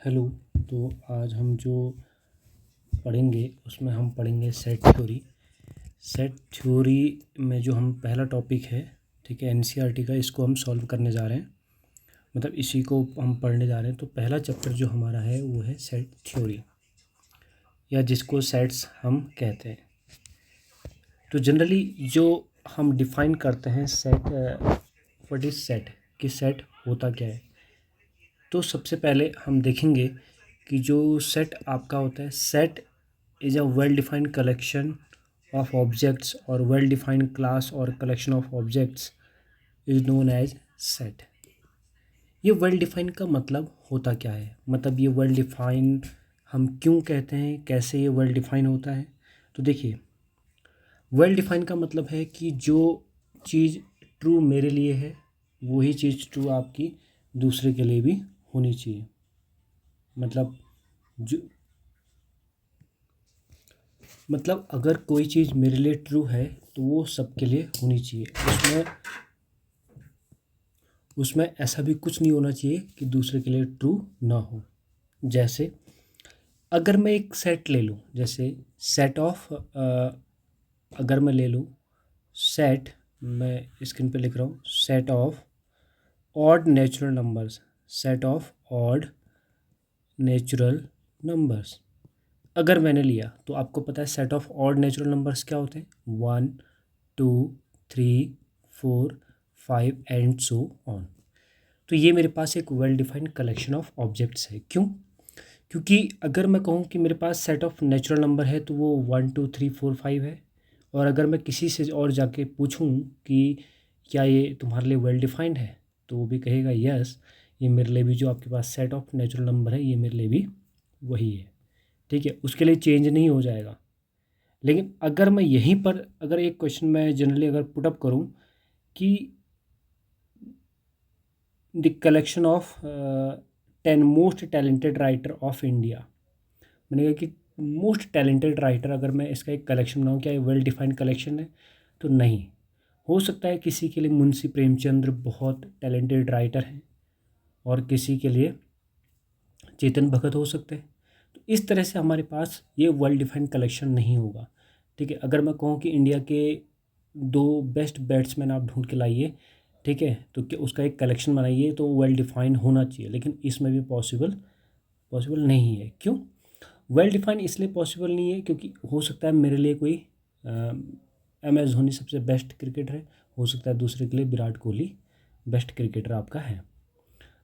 Hello. तो आज हम जो पढ़ेंगे उसमें हम पढ़ेंगे सेट थ्योरी में जो हम पहला टॉपिक है, ठीक है, एनसीईआरटी का, इसको हम सॉल्व करने जा रहे हैं। मतलब इसी को हम पढ़ने जा रहे हैं। तो पहला चैप्टर जो हमारा है वो है सेट थ्योरी, या जिसको सेट्स हम कहते हैं। तो जनरली जो हम डिफ़ाइन करते हैं सेट, व्हाट इज़ सेट, कि सेट होता क्या है। तो सबसे पहले हम देखेंगे कि जो सेट आपका होता है, set is a well defined collection of objects, और वेल डिफाइंड क्लास और collection of objects is known as set. ये वेल डिफाइंड का मतलब होता क्या है, मतलब ये वेल डिफाइंड हम क्यों कहते हैं, कैसे ये वेल डिफाइन होता है। तो देखिए, वेल डिफाइन का मतलब है कि जो चीज़ ट्रू मेरे लिए है वही चीज़ ट्रू आपकी दूसरे के लिए भी होनी चाहिए। मतलब जो मतलब अगर कोई चीज़ मेरे लिए ट्रू है तो वो सबके लिए होनी चाहिए। उसमें ऐसा भी कुछ नहीं होना चाहिए कि दूसरे के लिए ट्रू ना हो। जैसे अगर मैं एक सेट ले लूँ, जैसे सेट ऑफ, अगर मैं ले लूँ सेट, मैं स्क्रीन पे लिख रहा हूँ, set of odd natural numbers, set of odd natural numbers अगर मैंने लिया, तो आपको पता है set of odd natural numbers क्या होते हैं, 1 2 3 4 5 एंड सो ऑन। तो ये मेरे पास एक well defined collection of objects है। क्यों? क्योंकि अगर मैं कहूँ कि मेरे पास सेट ऑफ नेचुरल नंबर है तो वो 1 2 3 4 5 है। और अगर मैं किसी से और जाके पूछूँ कि क्या ये तुम्हारे लिए वेल डिफाइंड है, तो वो भी कहेगा यस, ये मेरे लिए भी जो आपके पास सेट ऑफ नेचुरल नंबर है ये मेरे लिए भी वही है। ठीक है, उसके लिए चेंज नहीं हो जाएगा। लेकिन अगर मैं यहीं पर अगर एक क्वेश्चन मैं जनरली अगर पुटअप करूं कि the collection of 10 most talented writer of India, मैंने कहा कि मोस्ट टैलेंटेड राइटर, अगर मैं इसका एक कलेक्शन बनाऊँ, क्या ये वेल डिफाइंड कलेक्शन है? तो नहीं। हो सकता है किसी के लिए मुंशी प्रेमचंद्र बहुत टैलेंटेड राइटर हैं और किसी के लिए चेतन भगत हो सकते हैं। तो इस तरह से हमारे पास ये वेल डिफाइंड कलेक्शन नहीं होगा। ठीक है, अगर मैं कहूँ कि इंडिया के 2 बेस्ट बैट्समैन आप ढूंढ के लाइए, ठीक है, तो क्या उसका एक कलेक्शन बनाइए, तो वेल डिफाइंड होना चाहिए। लेकिन इसमें भी पॉसिबल नहीं है। क्यों वेल डिफाइंड? इसलिए पॉसिबल नहीं है क्योंकि हो सकता है मेरे लिए कोई एम एस धोनी सबसे बेस्ट क्रिकेटर है, हो सकता है दूसरे के लिए विराट कोहली बेस्ट क्रिकेटर आपका है।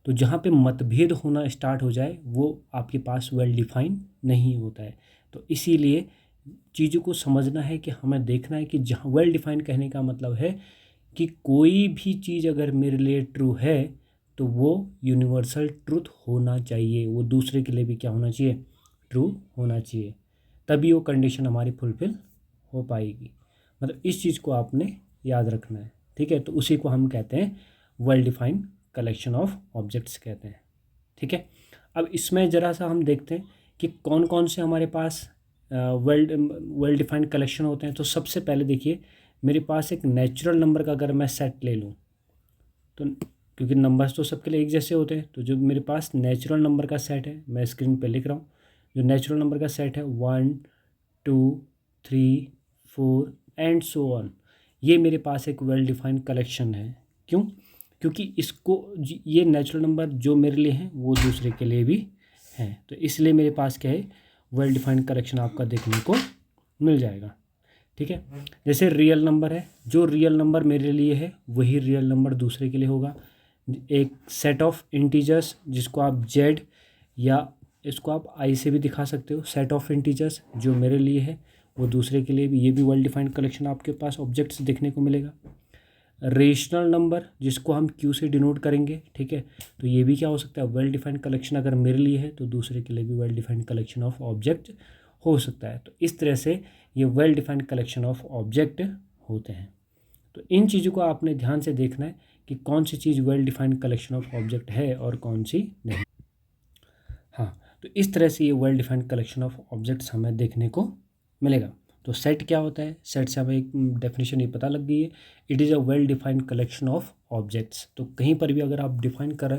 तो जहाँ पे मतभेद होना स्टार्ट हो जाए वो आपके पास वेल डिफाइन नहीं होता है। तो इसीलिए चीज़ों को समझना है कि हमें देखना है कि जहाँ वेल डिफाइन कहने का मतलब है कि कोई भी चीज़ अगर मेरे लिए ट्रू है तो वो यूनिवर्सल ट्रूथ होना चाहिए, वो दूसरे के लिए भी क्या होना चाहिए, ट्रू होना चाहिए। तभी वो कंडीशन हमारी फुलफ़िल हो पाएगी। मतलब इस चीज़ को आपने याद रखना है। ठीक है, तो उसी को हम कहते हैं well defined collection of objects कहते हैं। ठीक है, अब इसमें ज़रा सा हम देखते हैं कि कौन कौन से हमारे पास वेल डिफाइंड कलेक्शन होते हैं। तो सबसे पहले देखिए, मेरे पास एक नेचुरल नंबर का अगर मैं सेट ले लूँ, तो क्योंकि नंबर्स तो सबके लिए एक जैसे होते हैं, तो जो मेरे पास नेचुरल नंबर का सेट है, मैं स्क्रीन पे लिख रहा हूँ, जो नेचुरल नंबर का सेट है 1 2 3 4 एंड सो ऑन, ये मेरे पास एक वेल डिफाइंड कलेक्शन है। क्यों? क्योंकि ये नेचुरल नंबर जो मेरे लिए हैं वो दूसरे के लिए भी हैं, तो इसलिए मेरे पास क्या है, वेल डिफाइंड कलेक्शन आपका देखने को मिल जाएगा। ठीक है, जैसे रियल नंबर है, जो रियल नंबर मेरे लिए है वही रियल नंबर दूसरे के लिए होगा। एक सेट ऑफ इंटीजर्स जिसको आप जेड, या इसको आप आई से भी दिखा सकते हो, सेट ऑफ इंटीजर्स जो मेरे लिए है वो दूसरे के लिए भी, ये भी वेल डिफाइंड कलेक्शन आपके पास ऑब्जेक्ट्स देखने को मिलेगा। रेशनल नंबर जिसको हम क्यू से डिनोट करेंगे, ठीक है, तो ये भी क्या हो सकता है, वेल डिफाइंड कलेक्शन अगर मेरे लिए है तो दूसरे के लिए भी well defined collection of object हो सकता है। तो इस तरह से ये well defined collection of object होते हैं। तो इन चीज़ों को आपने ध्यान से देखना है कि कौन सी चीज़ well defined collection of object है और कौन सी नहीं। हाँ, तो इस तरह से ये well defined collection of objects हमें देखने को मिलेगा। तो सेट क्या होता है? सेट से हमें एक डेफिनेशन ये पता लग गई है, it is a well defined collection of objects. तो कहीं पर भी अगर आप डिफाइन कर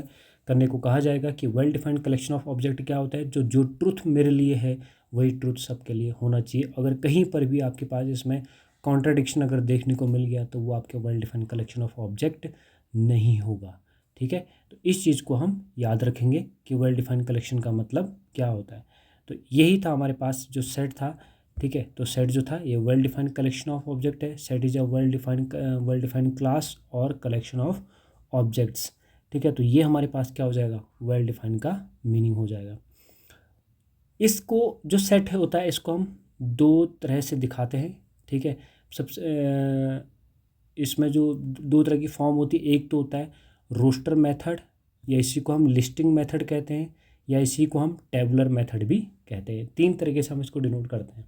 करने को कहा जाएगा कि well defined collection of object क्या होता है, जो ट्रुथ मेरे लिए है वही ट्रुथ सबके लिए होना चाहिए। अगर कहीं पर भी आपके पास इसमें कॉन्ट्राडिक्शन अगर देखने को मिल गया तो वो आपके well defined collection of object नहीं होगा। ठीक है, तो इस चीज़ को हम याद रखेंगे कि वेल डिफाइंड कलेक्शन का मतलब क्या होता है। तो यही था हमारे पास जो सेट था। ठीक है, तो सेट जो था ये well defined collection of object है। Set is a well defined class और कलेक्शन ऑफ ऑब्जेक्ट्स। ठीक है, तो ये हमारे पास क्या हो जाएगा, वेल डिफाइंड का मीनिंग हो जाएगा। इसको जो सेट है होता है इसको हम दो तरह से दिखाते हैं। ठीक है, सबसे इसमें जो दो तरह की फॉर्म होती है, एक तो होता है रोस्टर मेथड, या इसी को हम लिस्टिंग मेथड कहते हैं, या इसी को हम टेबुलर मेथड भी कहते हैं। तीन तरीके से हम इसको डिनोट करते हैं।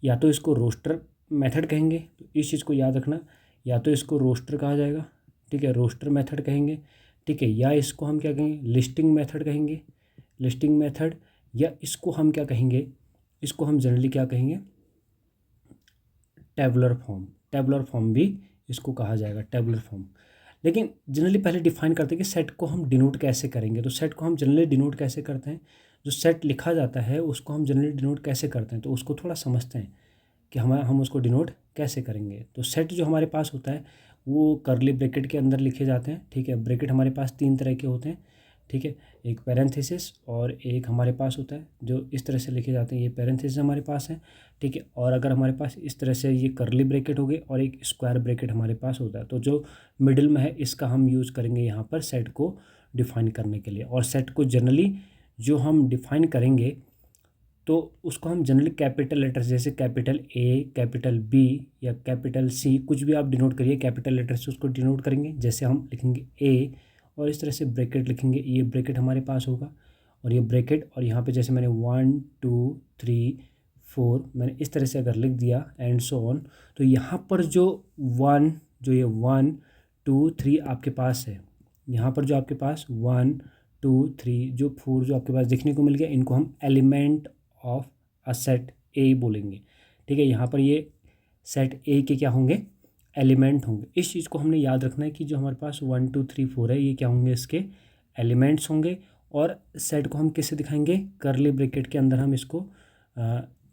या तो इसको रोस्टर मेथड कहेंगे, तो इस चीज़ को याद रखना, या तो इसको रोस्टर कहा जाएगा, ठीक है, रोस्टर मेथड कहेंगे। ठीक है, या इसको हम क्या कहेंगे, लिस्टिंग मेथड कहेंगे, लिस्टिंग मेथड, या इसको हम क्या कहेंगे, इसको हम जनरली क्या कहेंगे, टेबुलर फॉर्म। टेबुलर फॉर्म भी इसको कहा जाएगा, टेबुलर फॉर्म। लेकिन जनरली पहले डिफाइन करते हैं कि सेट को हम डिनोट कैसे करेंगे। तो सेट को हम जनरली डिनोट कैसे करते हैं, जो सेट लिखा जाता है उसको हम जनरली डिनोट कैसे करते हैं, तो उसको थोड़ा समझते हैं कि हम उसको डिनोट कैसे करेंगे। तो सेट जो हमारे पास होता है वो करली ब्रैकेट के अंदर लिखे जाते हैं। ठीक है, ब्रैकेट हमारे पास तीन तरह के होते हैं। ठीक है, एक पैरेंथेसिस और एक हमारे पास होता है जो इस तरह से लिखे जाते हैं, ये पैरेंथेसिस हमारे पास है। ठीक है, और अगर हमारे पास इस तरह से ये करली ब्रैकेट हो गए और एक स्क्वायर ब्रैकेट हमारे पास होता है, तो जो मिडिल में है इसका हम यूज़ करेंगे यहाँ पर सेट को डिफाइन करने के लिए। और सेट को जनरली जो हम डिफाइन करेंगे तो उसको हम जनरली कैपिटल लेटर्स जैसे कैपिटल ए, कैपिटल बी या कैपिटल सी, कुछ भी आप डिनोट करिए, कैपिटल लेटर से उसको डिनोट करेंगे। जैसे हम लिखेंगे ए और इस तरह से ब्रैकेट लिखेंगे, ये ब्रैकेट हमारे पास होगा और ये ब्रैकेट, और यहाँ पे जैसे मैंने 1 2 3 4 मैंने इस तरह से अगर लिख दिया एंड सो ऑन, तो यहाँ पर जो ये 1 2 3 आपके पास है, यहाँ पर जो आपके पास 1 2 3 जो 4 जो आपके पास देखने को मिल गया, इनको हम एलिमेंट ऑफ अ सेट ए बोलेंगे। ठीक है, यहाँ पर ये सेट ए के क्या होंगे, एलिमेंट होंगे। इस चीज़ को हमने याद रखना है कि जो हमारे पास 1 2 3 4 है ये क्या होंगे, इसके एलिमेंट्स होंगे। और सेट को हम किससे दिखाएंगे, करली ब्रैकेट के अंदर हम इसको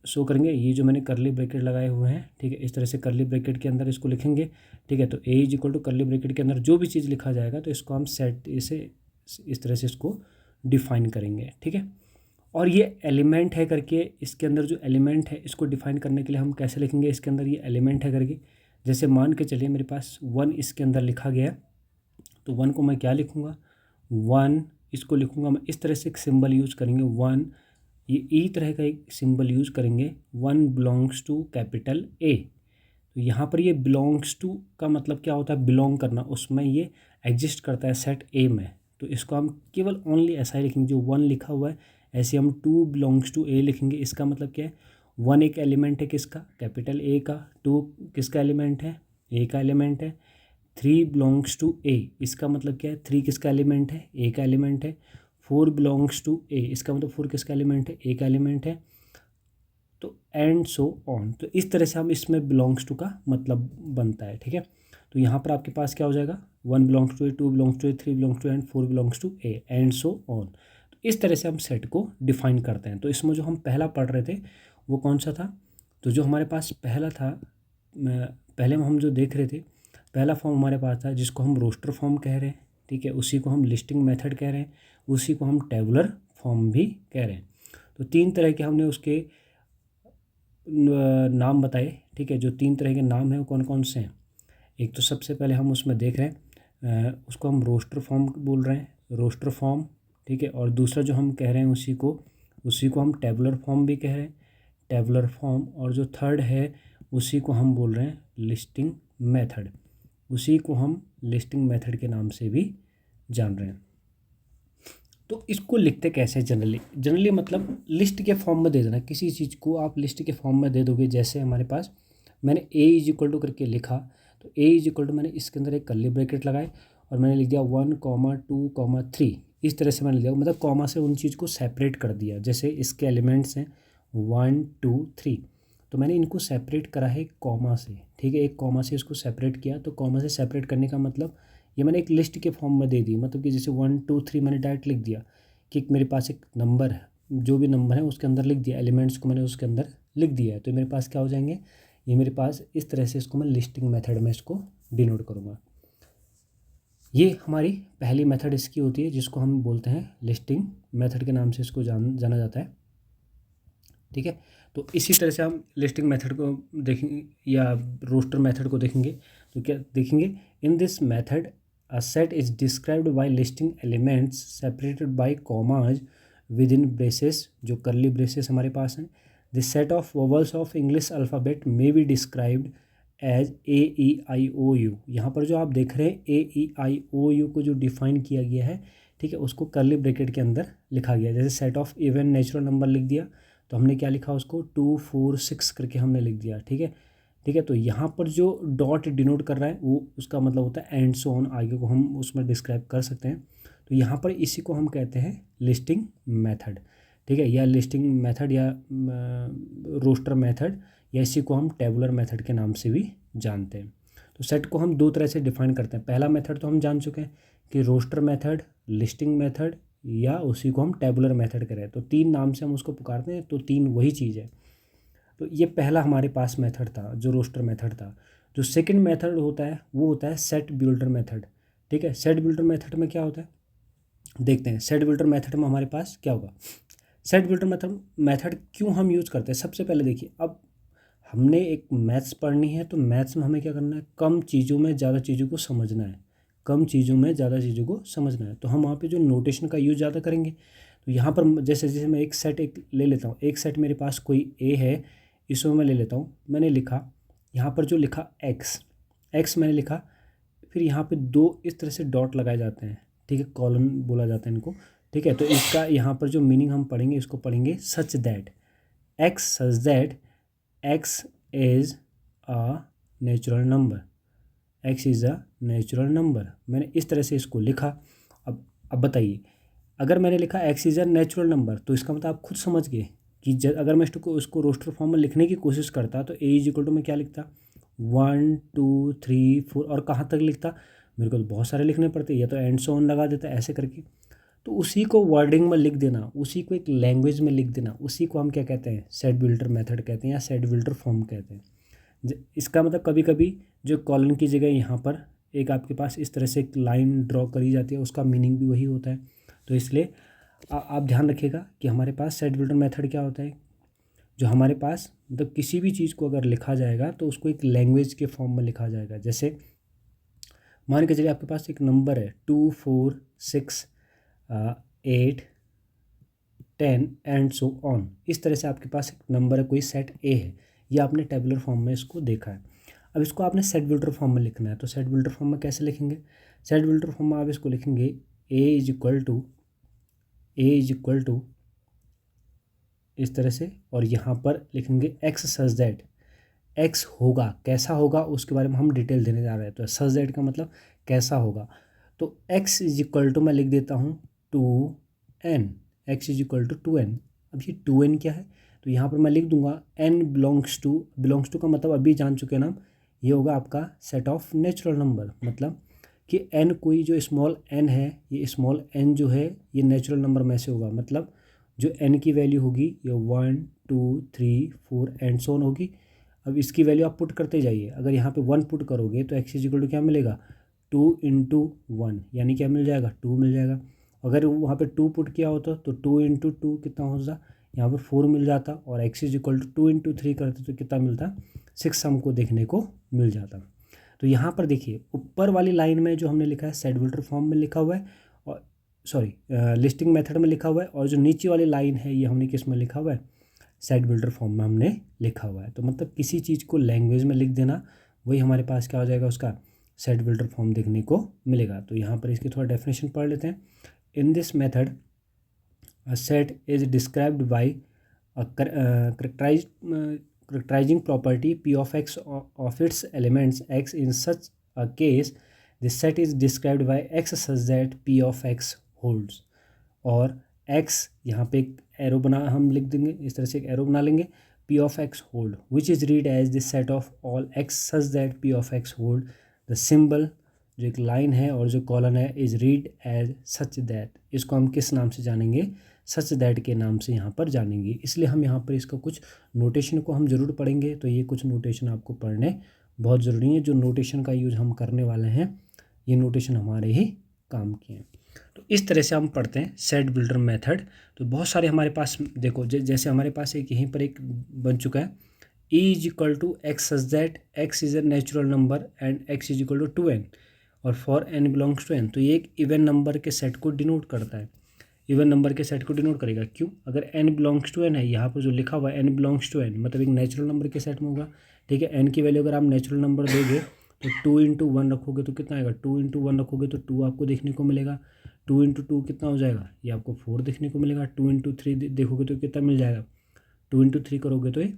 शो करेंगे। ये जो मैंने करली ब्रैकेट लगाए हुए हैं, ठीक है, इस तरह से करली ब्रैकेट के अंदर इसको लिखेंगे। ठीक है, तो A is equal to curly bracket के अंदर जो भी चीज़ लिखा जाएगा तो इसको हम सेट इसे इस तरह से इसको डिफाइन करेंगे। ठीक है, और ये एलिमेंट है करके इसके अंदर जो एलिमेंट है इसको डिफाइन करने के लिए हम कैसे लिखेंगे, इसके अंदर ये एलिमेंट है करके, जैसे मान के चलिए मेरे पास 1 इसके अंदर लिखा गया, तो 1 को मैं क्या लिखूँगा, 1 इसको लिखूँगा मैं इस तरह से एक सिंबल यूज़ करेंगे 1, ये ई तरह का एक सिंबल यूज़ करेंगे, 1 बिलोंग्स टू कैपिटल ए। तो यहाँ पर ये बिलोंग्स टू का मतलब क्या होता है, बिलोंग करना, उसमें ये एग्जिस्ट करता है सेट ए में। तो इसको हम केवल ओनली ऐसा ही लिखेंगे, जो 1 लिखा हुआ है ऐसे हम 2 बिलोंग्स टू ए लिखेंगे। इसका मतलब क्या है, 1 एक एलिमेंट है किसका, कैपिटल ए का, 2 किसका एलिमेंट है, ए का एलिमेंट है, 3 बिलोंग्स टू ए, इसका मतलब क्या है, 3 किसका एलिमेंट है, ए का एलिमेंट है, 4 बिलोंग्स टू ए, इसका मतलब 4 किसका एलिमेंट है, ए का एलिमेंट है। तो एंड सो ऑन, तो इस तरह से हम इसमें बिलोंग्स टू का मतलब बनता है। ठीक है, तो यहाँ पर आपके पास क्या हो जाएगा, 1 belongs to A, 2 belongs to A, 3 belongs to and 4 belongs to A and so on. तो इस तरह से हम सेट को डिफाइन करते हैं। तो इसमें जो हम पहला पढ़ रहे थे वो कौन सा था, तो जो हमारे पास पहला था, पहले में हम जो देख रहे थे, पहला फॉर्म हमारे पास था जिसको हम रोस्टर फॉर्म कह रहे हैं। ठीक है, उसी को हम लिस्टिंग मेथड कह रहे हैं, उसी को हम टेबुलर फॉर्म भी कह रहे हैं। तो तीन तरह के हमने उसके नाम बताए। ठीक है, जो तीन तरह के नाम हैं वो कौन कौन से हैं, एक तो सबसे पहले हम उसमें देख रहे हैं उसको हम रोस्टर फॉर्म बोल रहे हैं, रोस्टर फॉर्म। ठीक है, और दूसरा जो हम कह रहे हैं उसी को हम टेबुलर फॉर्म भी कह रहे हैं, टेबुलर फॉर्म। और जो थर्ड है उसी को हम बोल रहे हैं लिस्टिंग मेथड, उसी को हम लिस्टिंग मेथड के नाम से भी जान रहे हैं। तो इसको लिखते कैसे, जनरली मतलब लिस्ट के फॉर्म में दे देना, किसी चीज़ को आप लिस्ट के फॉर्म में दे दोगे। जैसे हमारे पास मैंने ए इज इक्वल टू करके लिखा, तो ए इज इक्वल टू मैंने इसके अंदर एक कर्ली ब्रैकेट लगाए और मैंने लिख दिया 1 2 3, इस तरह से मैंने लिख दिया, मतलब कॉमा से उन चीज़ को सेपरेट कर दिया। जैसे इसके एलिमेंट्स हैं 1 2 3, तो मैंने इनको सेपरेट करा है एक कॉमा से। ठीक है, एक कॉमा से इसको सेपरेट किया, तो कॉमा से सेपरेट करने का मतलब ये मैंने एक लिस्ट के फॉर्म में दे दी, मतलब कि जैसे 1 2 3 मैंने डायरेक्ट लिख दिया कि मेरे पास एक नंबर है, जो भी नंबर है उसके अंदर लिख दिया, एलिमेंट्स को मैंने उसके अंदर लिख दिया है, तो मेरे पास क्या हो जाएंगे, ये मेरे पास इस तरह से इसको मैं लिस्टिंग मेथड में इसको डिनोट करूँगा। ये हमारी पहली मेथड इसकी होती है जिसको हम बोलते हैं लिस्टिंग मेथड के नाम से इसको जाना जाता है। ठीक है, तो इसी तरह से हम लिस्टिंग मेथड को देखेंगे या रोस्टर मेथड को देखेंगे। तो क्या देखेंगे, in this method a set is described by listing elements separated by commas within braces, जो करली ब्रेसेस हमारे पास हैं। This set of vowels of English alphabet may be described as AEIOU। यहाँ पर जो आप देख रहे हैं AEIOU को जो डिफाइन किया गया है, ठीक है, उसको करली ब्रैकेट के अंदर लिखा गया है। जैसे set of even natural number लिख दिया, तो हमने क्या लिखा उसको 2 4 6 करके हमने लिख दिया। ठीक है, ठीक है, तो यहाँ पर जो डॉट डिनोट कर रहा है वो उसका मतलब होता है एंड सो ऑन, आगे को हम उसमें डिस्क्राइब कर सकते हैं। तो यहाँ पर इसी को हम कहते हैं लिस्टिंग मेथड। ठीक है, या लिस्टिंग मेथड या रोस्टर मेथड, या इसी को हम टेबुलर मेथड के नाम से भी जानते हैं। तो सेट को हम दो तरह से डिफाइन करते हैं। पहला मेथड तो हम जान चुके हैं कि रोस्टर मेथड, लिस्टिंग मेथड, या उसी को हम टेबुलर मेथड करें, तो तीन नाम से हम उसको पुकारते हैं, तो तीन वही चीज़ है। तो ये पहला हमारे पास मेथड था जो रोस्टर मेथड था। जो सेकंड मेथड होता है वो होता है सेट बिल्डर मेथड। ठीक है, सेट बिल्डर मेथड में क्या होता है देखते हैं। सेट बिल्डर मेथड में हमारे पास क्या होगा, सेट बिल्डर मेथड क्यों हम यूज़ करते हैं। सबसे पहले देखिए, अब हमने एक मैथ्स पढ़नी है, तो मैथ्स में हमें क्या करना है, कम चीज़ों में ज़्यादा चीज़ों को समझना है, कम चीज़ों में ज़्यादा चीज़ों को समझना है। तो हम वहाँ पे जो नोटेशन का यूज़ ज़्यादा करेंगे। तो यहाँ पर जैसे जैसे मैं एक सेट एक ले लेता हूँ, एक सेट मेरे पास कोई ए है, इसमें मैं ले लेता हूँ, मैंने लिखा यहाँ पर जो लिखा एक्स, एक्स मैंने लिखा, फिर यहाँ पे दो इस तरह से डॉट लगाए जाते हैं। ठीक है, कॉलन बोला जाता है इनको। ठीक है, तो इसका यहाँ पर जो मीनिंग हम पढ़ेंगे, इसको पढ़ेंगे सच that x, such that x is a natural number, x is a natural number. मैंने इस तरह से इसको लिखा। अब बताइए, अगर मैंने लिखा x is a natural number, तो इसका मतलब आप खुद समझ गए कि अगर मैं उसको रोस्टर फॉर्म में लिखने की कोशिश करता, तो ए इज इक्वल टू मैं क्या लिखता, 1 2 3 4, और कहाँ तक लिखता, मेरे को तो बहुत सारे लिखने पड़ते, या तो एंड सो ऑन लगा देता ऐसे करके। तो उसी को वर्डिंग में लिख देना, उसी को एक लैंग्वेज में लिख देना, उसी को हम क्या कहते हैं, सेट बिल्डर मेथड कहते हैं या सेट बिल्डर फॉर्म कहते हैं। इसका मतलब कभी कभी जो कॉलन की जगह यहाँ पर एक आपके पास इस तरह से एक लाइन ड्रॉ करी जाती है, उसका मीनिंग भी वही होता है। तो इसलिए आप ध्यान रखिएगा कि हमारे पास सेट बिल्डर मेथड क्या होता है, जो हमारे पास मतलब किसी भी चीज़ को अगर लिखा जाएगा तो उसको एक लैंग्वेज के फॉर्म में लिखा जाएगा। जैसे मान के चलिए आपके पास एक नंबर है 2 4 6 8 10 एंड सो ऑन, इस तरह से आपके पास एक नंबर है, कोई सेट ए है, ये आपने टेबुलर फॉर्म में इसको देखा है। अब इसको आपने सेट बिल्डर फॉर्म में लिखना है, तो सेट बिल्डर फॉर्म में कैसे लिखेंगे, सेट बिल्डर फॉर्म में आप इसको लिखेंगे ए इज इक्वल टू इस तरह से, और यहाँ पर लिखेंगे एक्स सच दैट, एक्स होगा, कैसा होगा उसके बारे में हम डिटेल देने जा रहे हैं। तो सच दैट का मतलब कैसा होगा, तो एक्स इज इक्वल टू मैं लिख देता हूँ 2n, x is equal to 2n। अब ये 2n क्या है, तो यहाँ पर मैं लिख दूंगा n बिलोंग्स टू का मतलब अभी जान चुके हैं ना, ये होगा आपका सेट ऑफ नेचुरल नंबर, मतलब कि n कोई जो स्मॉल n है, ये स्मॉल n जो है ये नेचुरल नंबर में से होगा, मतलब जो n की वैल्यू होगी ये 1 2 3 4 एंड सो ऑन होगी। अब इसकी वैल्यू आप पुट करते जाइए, अगर यहाँ पे 1 पुट करोगे तो एक्स इज इक्वल टू क्या मिलेगा, 2 इंटू 1, यानी क्या मिल जाएगा, 2 मिल जाएगा। अगर वहाँ पे 2 पुट किया होता तो 2 इंटू 2 कितना होता, यहाँ पर 4 मिल जाता, और x is equal to 2 into 3 करते तो कितना मिलता, 6 हमको देखने को मिल जाता। तो यहाँ पर देखिए ऊपर वाली लाइन में जो हमने लिखा है सेट बिल्डर फॉर्म में लिखा हुआ है, और सॉरी लिस्टिंग मेथड में लिखा हुआ है, और जो नीचे वाली लाइन है ये हमने किस में लिखा हुआ है, सेट बिल्डर फॉर्म में हमने लिखा हुआ है। तो मतलब किसी चीज़ को लैंग्वेज में लिख देना, वही हमारे पास क्या हो जाएगा, उसका सेट बिल्डर फॉर्म देखने को मिलेगा। तो यहाँ पर इसकी थोड़ा डेफिनेशन पढ़ लेते हैं। इन this method a set is described by a characterizing property p of x of its elements x. In such a case the set is described by x such that p of x holds, और x यहाँ पे एक arrow बना हम लिख देंगे, इस तरह से एक एरो बना लेंगे, p of x hold which is read as the set of all x such that p of x hold the symbol जो एक लाइन है और जो कॉलन है is read as such that, इसको हम किस नाम से जानेंगे, सच दैट के नाम से यहाँ पर जानेंगे। इसलिए हम यहाँ पर इसका कुछ नोटेशन को हम ज़रूर पढ़ेंगे। तो ये कुछ नोटेशन आपको पढ़ने बहुत ज़रूरी है। जो नोटेशन का यूज़ हम करने वाले हैं ये नोटेशन हमारे ही काम के हैं। तो इस तरह से हम पढ़ते हैं सेट बिल्डर मेथड। तो बहुत सारे हमारे पास देखो जैसे हमारे पास एक यहीं पर एक बन चुका है E is equal to x such that x is a natural number and x is equal to 2n और for n belongs to n। तो ये एक इवन नंबर के सेट को डिनोट करता है, इवन नंबर के सेट को डिनोट करेगा। क्यों? अगर n बिलोंग्स टू n है, यहाँ पर जो लिखा हुआ है n बिलोंग्स टू n मतलब एक नेचुरल नंबर के सेट में होगा। ठीक है, n की वैल्यू अगर आप नेचुरल नंबर दोगे तो 2 इंटू 1 रखोगे तो कितना आएगा, 2 इंटू 1 रखोगे तो 2 आपको देखने को मिलेगा। 2 इंटू 2 कितना हो जाएगा, ये आपको 4 देखने को मिलेगा। 2 इंटू 3 देखोगे तो कितना मिल जाएगा, 2 इंटू 3 करोगे तो ये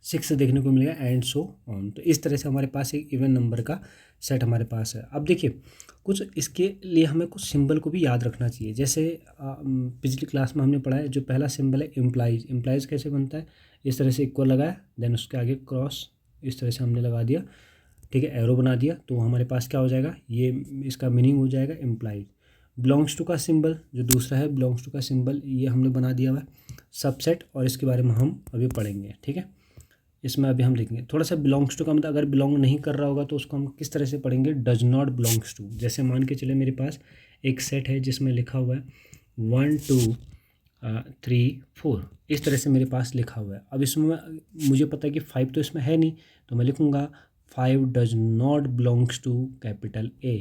6 देखने को मिलेगा एंड सो ऑन। तो इस तरह से हमारे पास एक इवन नंबर का सेट हमारे पास है। अब देखिए कुछ इसके लिए हमें कुछ सिंबल को भी याद रखना चाहिए। जैसे पिछली क्लास में हमने पढ़ा है जो पहला सिंबल है इम्प्लाइज। इम्प्लाइज कैसे बनता है, इस तरह से इक्वल लगाया, देन उसके आगे क्रॉस इस तरह से हमने लगा दिया, ठीक है, एरो बना दिया, तो हमारे पास क्या हो जाएगा, ये इसका मीनिंग हो जाएगा इम्प्लाइज। बिलोंग्स टू का सिंबल जो दूसरा है, बिलोंग्स टू का सिंबल ये हमने बना दिया हुआ है सबसेट, और इसके बारे में हम अभी पढ़ेंगे। ठीक है, इसमें अभी हम देखेंगे थोड़ा सा बिलोंग्स टू का मतलब अगर बिलोंग नहीं कर रहा होगा तो उसको हम किस तरह से पढ़ेंगे, डज नॉट बिलोंग्स टू। जैसे मान के चले मेरे पास एक सेट है जिसमें लिखा हुआ है 1 2 3 4, इस तरह से मेरे पास लिखा हुआ है। अब इसमें मुझे पता है कि 5 तो इसमें है नहीं, तो मैं लिखूँगा 5 does not belongs to capital A.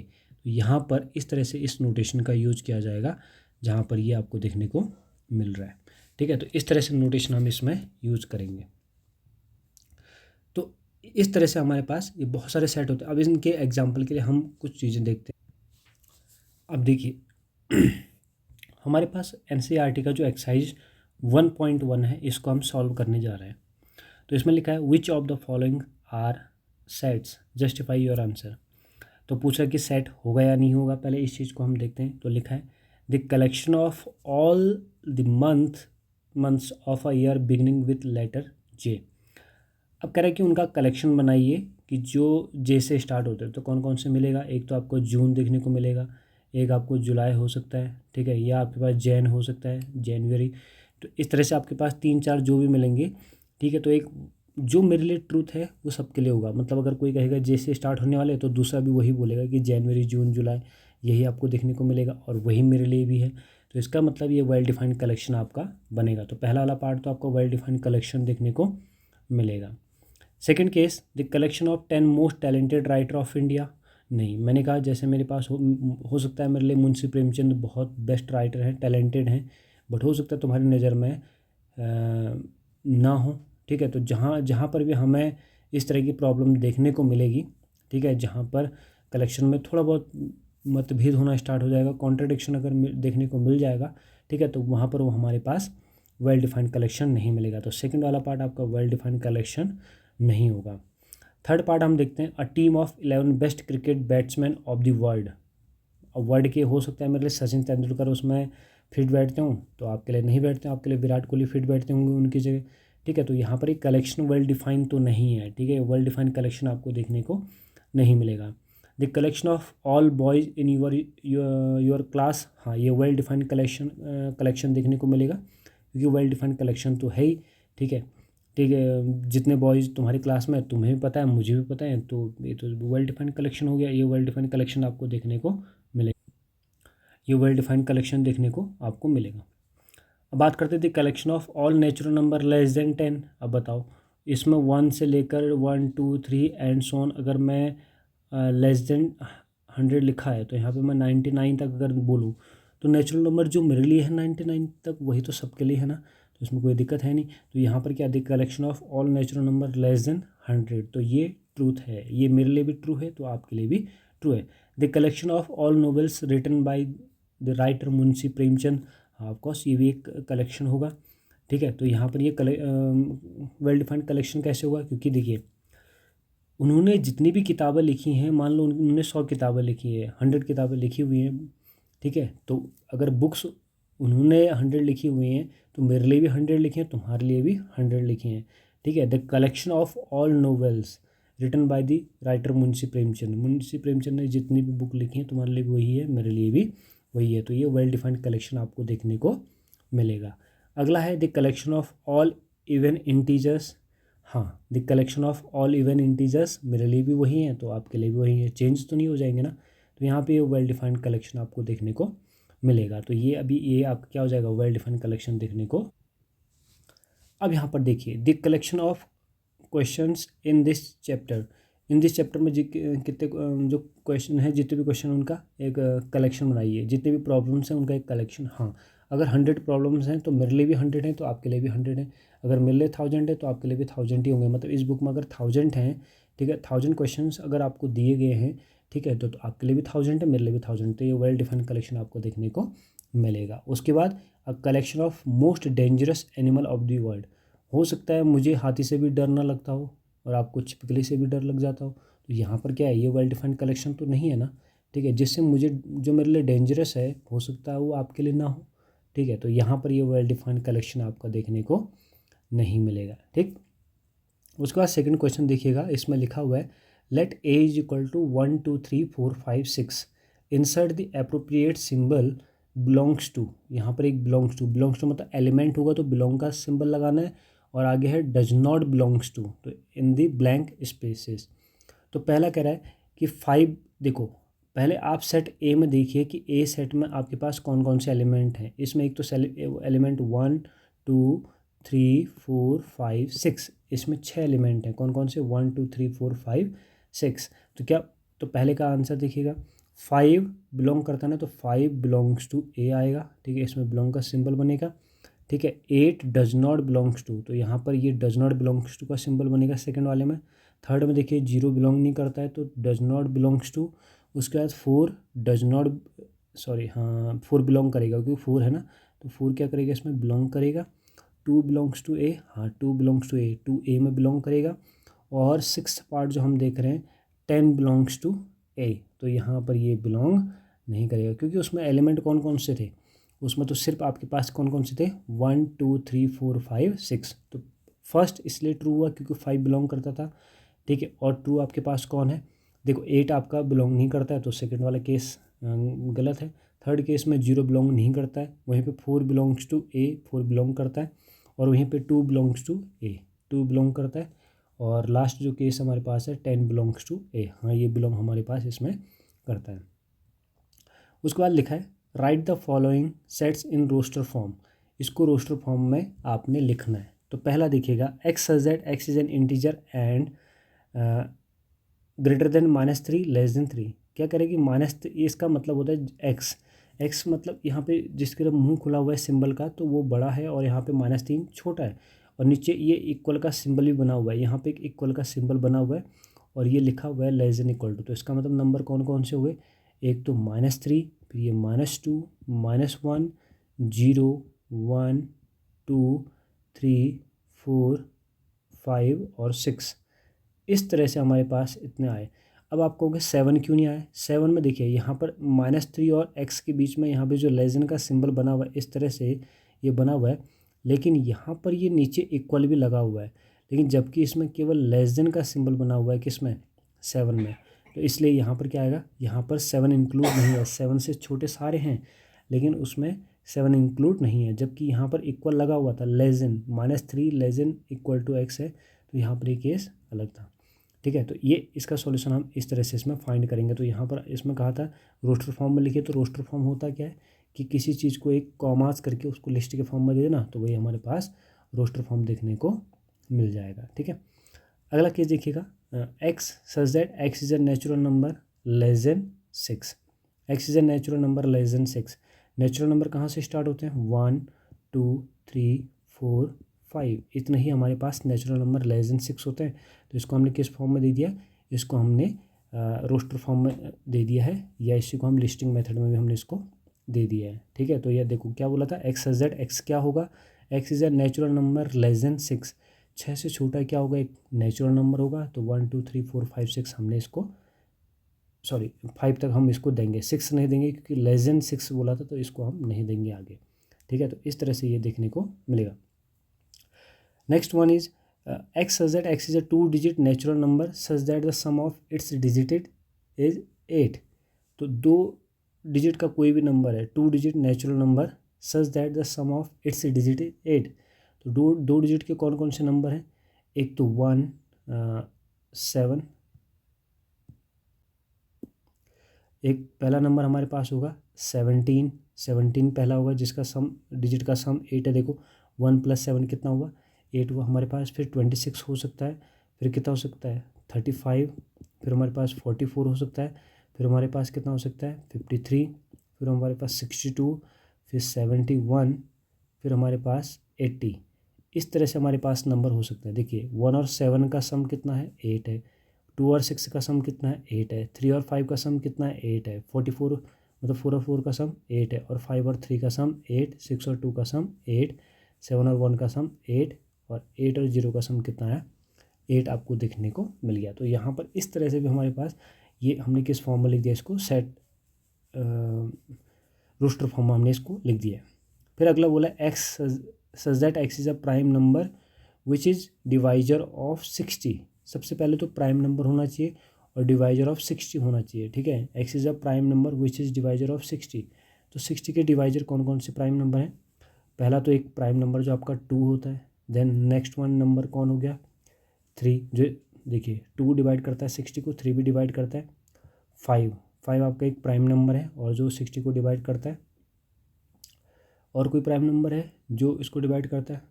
तो यहाँ पर इस तरह से इस नोटेशन का यूज किया जाएगा जहाँ पर ये आपको देखने को मिल रहा है। ठीक है, तो इस तरह से नोटेशन हम इसमें यूज करेंगे। तो इस तरह से हमारे पास ये बहुत सारे सेट होते हैं। अब इनके एग्जाम्पल के लिए हम कुछ चीज़ें देखते हैं। अब देखिए हमारे पास NCERT का जो एक्सरसाइज 1.1 है इसको हम सॉल्व करने जा रहे हैं। तो इसमें लिखा है which of the following are sets, justify your answer. तो पूछा कि सेट होगा या नहीं होगा, पहले इस चीज़ को हम देखते हैं। तो लिखा है the collection of all the months of a year beginning with letter J. अब कह रहा है कि उनका कलेक्शन बनाइए कि जो जे से स्टार्ट होते हैं। तो कौन कौन से मिलेगा, एक तो आपको जून देखने को मिलेगा, एक आपको जुलाई हो सकता है, ठीक है, या आपके पास जैन हो सकता है, जनवरी। तो इस तरह से आपके पास 3 4 जो भी मिलेंगे, ठीक है। तो एक जो मेरे लिए ट्रूथ है वो सबके लिए होगा। मतलब अगर कोई कहेगा जे से स्टार्ट होने वाले तो दूसरा भी वही बोलेगा कि जनवरी जून जुलाई, यही आपको देखने को मिलेगा और वही मेरे लिए भी है। तो इसका मतलब ये वेल डिफाइंड कलेक्शन आपका बनेगा। तो पहला वाला पार्ट तो आपको वेल डिफाइंड कलेक्शन देखने को मिलेगा। Second case the collection of 10 most talented writer of India. नहीं, मैंने कहा जैसे मेरे पास हो सकता है मेरे लिए मुंशी प्रेमचंद बहुत बेस्ट राइटर हैं, टैलेंटेड हैं, बट हो सकता है तुम्हारी नज़र में ना हो। ठीक है, तो जहाँ जहाँ पर भी हमें इस तरह की प्रॉब्लम देखने को मिलेगी, ठीक है, जहाँ पर कलेक्शन में थोड़ा बहुत मतभेद होना स्टार्ट हो जाएगा, कॉन्ट्रडिक्शन अगर देखने को मिल जाएगा, ठीक है, तो वहाँ पर वो हमारे पास वेल डिफाइंड कलेक्शन नहीं मिलेगा। तो सेकंड वाला पार्ट आपका वेल डिफाइंड कलेक्शन नहीं होगा। थर्ड पार्ट हम देखते हैं a team of 11 best cricket batsman of the world. अब वर्ल्ड के हो सकता है मेरे लिए सचिन तेंदुलकर उसमें फिट बैठते हूँ, तो आपके लिए नहीं बैठते, आपके लिए विराट कोहली फिट बैठते होंगे उनकी जगह। ठीक है, तो यहाँ पर एक कलेक्शन वेल डिफाइन तो नहीं है। ठीक है, वेल डिफाइंड कलेक्शन आपको देखने को नहीं मिलेगा। The collection of all boys in your class, हाँ ये वेल डिफाइंड कलेक्शन देखने को मिलेगा क्योंकि वेल डिफाइंड कलेक्शन तो है ही। ठीक है, ठीक है, जितने बॉयज़ तुम्हारी क्लास में तुम्हें भी पता है मुझे भी पता है, तो ये तो वेल डिफाइंड कलेक्शन हो गया। ये वेल डिफाइंड कलेक्शन आपको देखने को मिलेगा, ये वेल डिफाइंड कलेक्शन देखने को आपको मिलेगा। अब बात करते थे collection of all natural number less than 10। अब बताओ इसमें 1 से लेकर 1 2 3 एंड सो ऑन, अगर मैं लेस देन 100 लिखा है तो यहाँ पे मैं 99 तक अगर बोलूँ तो नेचुरल नंबर जो मेरे लिए है 99 तक वही तो सबके लिए है ना, तो इसमें कोई दिक्कत है नहीं। तो यहाँ पर क्या the collection of all natural number less than 100, तो ये ट्रूथ है, ये मेरे लिए भी ट्रू है तो आपके लिए भी ट्रू है। The collection of all novels written by the writer Munshi Premchand, of course ये भी एक कलेक्शन होगा। ठीक है, तो यहाँ पर ये वेल डिफाइंड कलेक्शन कैसे होगा, क्योंकि देखिए उन्होंने जितनी भी किताबें लिखी हैं, मान लो उन्होंने 100 किताबें लिखी है, 100 किताबें लिखी हुई हैं, ठीक है, तो अगर बुक्स उन्होंने 100 लिखी हुई हैं तो मेरे लिए भी 100 लिखी हैं, तुम्हारे लिए भी 100 लिखी हैं। ठीक है, the collection of all novels written by the writer Munshi Premchand. Munshi Premchand ने जितनी भी बुक लिखी है तुम्हारे लिए भी वही है, मेरे लिए भी वही है। तो ये वेल डिफाइंड कलेक्शन आपको देखने को मिलेगा। अगला है the collection of all even integers. हाँ, the collection of all even integers मेरे लिए भी वही है, तो आपके लिए भी वही है, चेंज तो नहीं हो जाएंगे ना। तो यहाँ पे ये वेल डिफाइंड कलेक्शन आपको देखने को मिलेगा। तो ये अभी ये आपका क्या हो जाएगा, वेल डिफाइंड कलेक्शन देखने को। अब यहाँ पर देखिए the collection of questions in this chapter. In this chapter में कितने जो क्वेश्चन है, जितने भी क्वेश्चन उनका एक कलेक्शन बनाइए, जितने भी प्रॉब्लम्स हैं उनका एक कलेक्शन। हाँ, अगर 100 प्रॉब्लम्स हैं तो मेरे लिए भी 100 हैं, तो आपके लिए भी 100 हैं। अगर मेरे लिए 1000 है तो आपके लिए भी 1000 ही होंगे। मतलब इस बुक में अगर 1000 हैं, ठीक है, 1000 क्वेश्चन अगर आपको दिए गए हैं, ठीक है, तो आपके लिए भी 1000 है, मेरे लिए भी 1000। तो ये वेल डिफाइंड कलेक्शन आपको देखने को मिलेगा। उसके बाद a collection of most dangerous animal of the world. हो सकता है मुझे हाथी से भी डर ना लगता हो और आपको छिपकली से भी डर लग जाता हो, तो यहाँ पर क्या है, ये वेल डिफाइंड कलेक्शन तो नहीं है ना। ठीक है, जिससे मुझे जो मेरे लिए डेंजरस है हो सकता है वो आपके लिए ना हो। ठीक है, तो यहाँ पर ये वेल डिफाइंड कलेक्शन आपका देखने को नहीं मिलेगा। ठीक, उसके बाद सेकंड क्वेश्चन देखिएगा, इसमें लिखा हुआ है let A is equal to 1 2 3 4 5 6 insert the appropriate symbol belongs to. यहाँ पर एक बिलोंग्स टू मतलब एलिमेंट होगा तो बिलोंग का सिंबल लगाना है, और आगे है डज नॉट बिलोंग्स टू, तो इन दी ब्लैंक स्पेसेस। तो पहला कह रहा है कि 5, देखो पहले आप सेट ए में देखिए कि ए सेट में आपके पास कौन कौन से एलिमेंट हैं। इसमें एक तो एलिमेंट 1 2 3 4 5 6, इसमें 6 एलिमेंट हैं। कौन कौन से, 1 2 3 4 5 6। तो क्या, तो पहले का आंसर देखिएगा 5 बिलोंग करता है ना, तो 5 बिलोंग्स टू ए आएगा। ठीक है, इसमें बिलोंग का सिंबल बनेगा। ठीक है, 8 डज नॉट बिलोंग्स टू, तो यहाँ पर ये डज नॉट बिलोंग्स टू का सिंबल बनेगा सेकंड वाले में। थर्ड में देखिए 0 बिलोंग नहीं करता है, तो डज नॉट बिलोंग्स टू। उसके बाद 4 डज नॉट, सॉरी हाँ 4 बिलोंग करेगा क्योंकि 4 है ना, तो 4 क्या करेगा, इसमें बिलोंग करेगा। 2 बिलोंग्स टू ए, हाँ 2 बिलोंग्स टू ए, 2 ए में बिलोंग करेगा। और 6th पार्ट जो हम देख रहे हैं 10 बिलोंग्स टू ए, तो यहाँ पर ये बिलोंग नहीं करेगा क्योंकि उसमें एलिमेंट कौन कौन से थे, उसमें तो सिर्फ आपके पास कौन कौन से थे 1 2 3 4 5 6। तो फर्स्ट इसलिए ट्रू हुआ क्योंकि 5 बिलोंग करता था। ठीक है, और ट्रू आपके पास कौन है, देखो 8 आपका बिलोंग नहीं करता है, तो सेकंड वाला केस गलत है। थर्ड केस में 0 बिलोंग नहीं करता है, वहीं पे 4 बिलोंग्स टू ए, 4 बिलोंग करता है। और वहीं पे 2 बिलोंग्स टू ए, 2 बिलोंग करता है। और लास्ट जो केस हमारे पास है 10 बिलोंग्स टू ए, हाँ ये बिलोंग हमारे पास इसमें करता है। उसके बाद लिखा है write the following sets in roster form. इसको रोस्टर फॉर्म में आपने लिखना है। तो पहला देखिएगा x such that x is an integer and greater than -3 less than 3। क्या करेगी, इसका मतलब होता है एक्स। एक्स मतलब यहाँ पे जिसकी तरफ मुंह खुला हुआ है सिंबल का, तो वो बड़ा है, और यहाँ पे -3 छोटा है। और नीचे ये इक्वल का सिंबल भी बना हुआ है, यहाँ पे एक इक्वल का सिंबल बना हुआ है, और ये लिखा हुआ है लेस देन इक्वल टू। तो इसका मतलब नंबर कौन कौन से हुए, एक तो -3, फिर ये -2 -1 0 1 2 3 4 5 और 6। इस तरह से हमारे पास इतने आए। अब आप कहोगे 7 क्यों नहीं आए। 7 में देखिए यहाँ पर -3 और x के बीच में यहाँ पे जो लेस देन का सिंबल बना हुआ है, इस तरह से ये बना हुआ है, लेकिन यहाँ पर ये नीचे इक्वल भी लगा हुआ है, लेकिन जबकि इसमें केवल लेस देन का सिंबल बना हुआ है, किसमें, 7 में। तो इसलिए यहाँ पर क्या आएगा, यहाँ पर 7 इंक्लूड नहीं है। 7 से छोटे सारे हैं लेकिन उसमें 7 इंक्लूड नहीं है, जबकि यहाँ पर इक्वल लगा हुआ था, less than -3 less than equal to x है, तो यहाँ पर ये केस अलग था। ठीक है, तो ये इसका सॉल्यूशन हम इस तरह से इसमें फाइंड करेंगे। तो यहाँ पर इसमें कहा था रोस्टर फॉर्म में लिखे, तो रोस्टर फॉर्म होता क्या है कि किसी चीज़ को एक कॉमास करके उसको लिस्ट के फॉर्म में दे देना, तो वही हमारे पास रोस्टर फॉर्म देखने को मिल जाएगा। ठीक है, अगला केस देखिएगा x such that x is a natural number less than 6। X is a natural number less than 6। Natural number कहाँ से स्टार्ट होते हैं, 1 2 3 4 5, इतने ही हमारे पास नेचुरल नंबर लेस देन 6 होते हैं। तो इसको हमने किस फॉर्म में दे दिया, इसको हमने रोस्टर फॉर्म में दे दिया है, या इसी को हम लिस्टिंग मेथड में भी हमने इसको दे दिया है। ठीक है, तो ये देखो क्या बोला था, एक्स सच दैट एक्स क्या होगा, x is a natural number less than 6। 6 से छोटा क्या होगा, एक नेचुरल नंबर होगा, तो 1 2 3 4 5 6 हमने इसको, सॉरी 5 तक हम इसको देंगे, 6 नहीं देंगे क्योंकि लेस देन 6 बोला था, तो इसको हम नहीं देंगे आगे। ठीक है, तो इस तरह से ये देखने को मिलेगा। Next one is x such that x is a 2-digit natural number such that the sum of its digit is 8। तो 2 डिजिट का कोई भी नंबर है, 2-digit natural number such that the sum of its digit is 8। तो दो digit के कौन कौन से नंबर हैं? एक तो 1 7, एक पहला नंबर हमारे पास होगा 17 पहला होगा जिसका सम डिजिट का सम 8 है। देखो 1 + 7 कितना हुआ? 8 हुआ हमारे पास। फिर 26 हो सकता है, फिर कितना हो सकता है? 35, फिर हमारे पास 44 हो सकता है, फिर हमारे पास कितना हो सकता है? 53, फिर हमारे पास 62, फिर 71, फिर हमारे पास 80। इस तरह से हमारे पास नंबर हो सकते हैं। देखिए 1 और 7 का सम कितना है? 8 है। 2 और 6 का सम कितना है? 8 है। 3 और 5 का सम कितना है? 8 है। 44 मतलब 4 और 4 का सम 8 है, और 5 और 3 का सम 8, 6 और 2 का सम 8, 7 और 1 का सम 8, और 8 और 0 का सम कितना है? 8 आपको देखने को मिल गया। तो यहाँ पर इस तरह से भी हमारे पास ये हमने किस फॉर्म में लिख दिया इसको? सेट रोस्टर फॉर्म में हमने इसको लिख दिया। फिर अगला बोला x such that x is a prime number which is divisor of 60। सबसे पहले तो प्राइम नंबर होना चाहिए और डिवाइजर ऑफ 60 होना चाहिए, ठीक है। X is a prime number which is divisor of 60। तो 60 के डिवाइजर कौन कौन से प्राइम नंबर हैं? पहला तो एक प्राइम नंबर जो आपका 2 होता है, देन नेक्स्ट वन नंबर कौन हो गया? 3। जो देखिए 2 डिवाइड करता है 60 को, 3 भी डिवाइड करता है। 5 आपका एक प्राइम नंबर है और जो 60 को डिवाइड करता है। और कोई प्राइम नंबर है जो इसको डिवाइड करता है?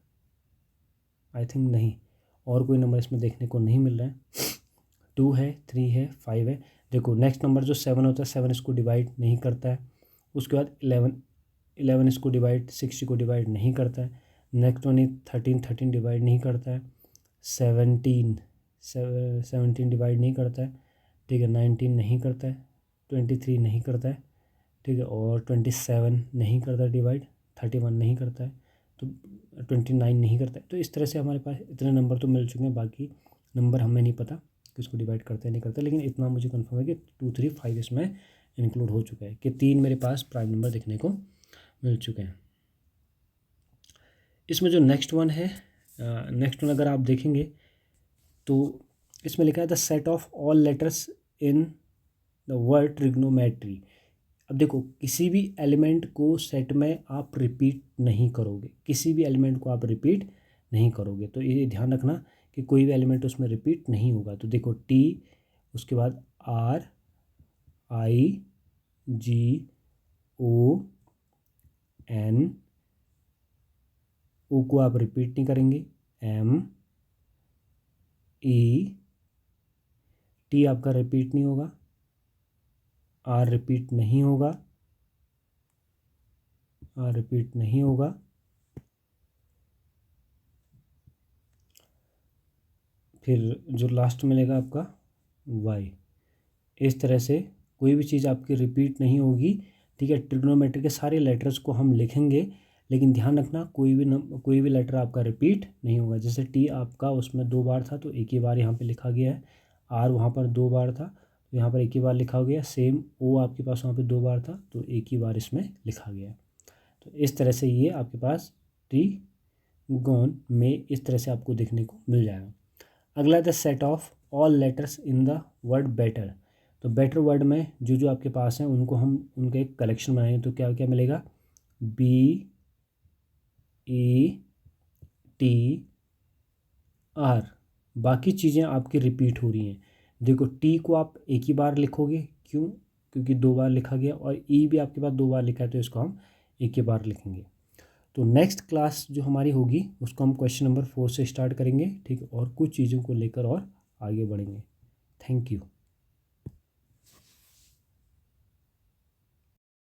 आई थिंक नहीं, और कोई नंबर इसमें देखने को नहीं मिल रहा है। 2 है, 3 है, 5 है। देखो नेक्स्ट नंबर जो 7 होता है, 7 इसको डिवाइड नहीं करता है। उसके बाद 11 इसको डिवाइड 60 को डिवाइड नहीं करता है। नेक्स्ट वन 13 डिवाइड नहीं करता है। 17 डिवाइड नहीं करता है, ठीक है। 19 नहीं करता है, 23 नहीं करता है, ठीक है। और 27 नहीं करता डिवाइड, 31 नहीं करता है, तो 29 नहीं करता है। तो इस तरह से हमारे पास इतने नंबर तो मिल चुके हैं, बाकी नंबर हमें नहीं पता कि इसको डिवाइड करते हैं नहीं करते, लेकिन इतना मुझे कंफर्म है कि 2 3 5 इसमें इंक्लूड हो चुका है कि 3 मेरे पास प्राइम नंबर देखने को मिल चुके हैं। इसमें जो नेक्स्ट वन है, नेक्स्ट वन अगर आप देखेंगे तो इसमें लिखा है the set of all letters in the word trigonometry. अब देखो किसी भी एलिमेंट को सेट में आप रिपीट नहीं करोगे, किसी भी एलिमेंट को आप रिपीट नहीं करोगे, तो ये ध्यान रखना कि कोई भी एलिमेंट उसमें रिपीट नहीं होगा। तो देखो टी, उसके बाद R I G O N, O को आप रिपीट नहीं करेंगे, M E, T आपका रिपीट नहीं होगा, R रिपीट नहीं होगा, R रिपीट नहीं होगा, फिर जो लास्ट में लेगा आपका Y। इस तरह से कोई भी चीज़ आपकी रिपीट नहीं होगी, ठीक है। ट्रिग्नोमेट्री के सारे लेटर्स को हम लिखेंगे, लेकिन ध्यान रखना कोई भी लेटर आपका रिपीट नहीं होगा। जैसे टी आपका उसमें 2 बार था तो एक ही बार यहाँ पे लिखा गया है। आर वहाँ पर 2 बार था तो यहाँ पर एक ही बार लिखा गया। सेम ओ आपके पास वहाँ पे 2 बार था तो एक ही बार इसमें लिखा गया। तो इस तरह से ये आपके पास ट्रिगोन में इस तरह से आपको देखने को मिल जाएगा। अगला the set of all letters in the word better. तो बेटर वर्ड में जो जो आपके पास हैं उनको हम उनका एक कलेक्शन बनाएंगे, तो क्या क्या मिलेगा? BETR। बाकी चीज़ें आपकी रिपीट हो रही हैं। देखो टी को आप एक ही बार लिखोगे, क्यों? क्योंकि 2 बार लिखा गया, और ई भी आपके पास 2 बार लिखा है तो इसको हम एक ही बार लिखेंगे। तो नेक्स्ट क्लास जो हमारी होगी उसको हम क्वेश्चन नंबर 4 से स्टार्ट करेंगे, ठीक है, और कुछ चीज़ों को लेकर और आगे बढ़ेंगे। Thank you.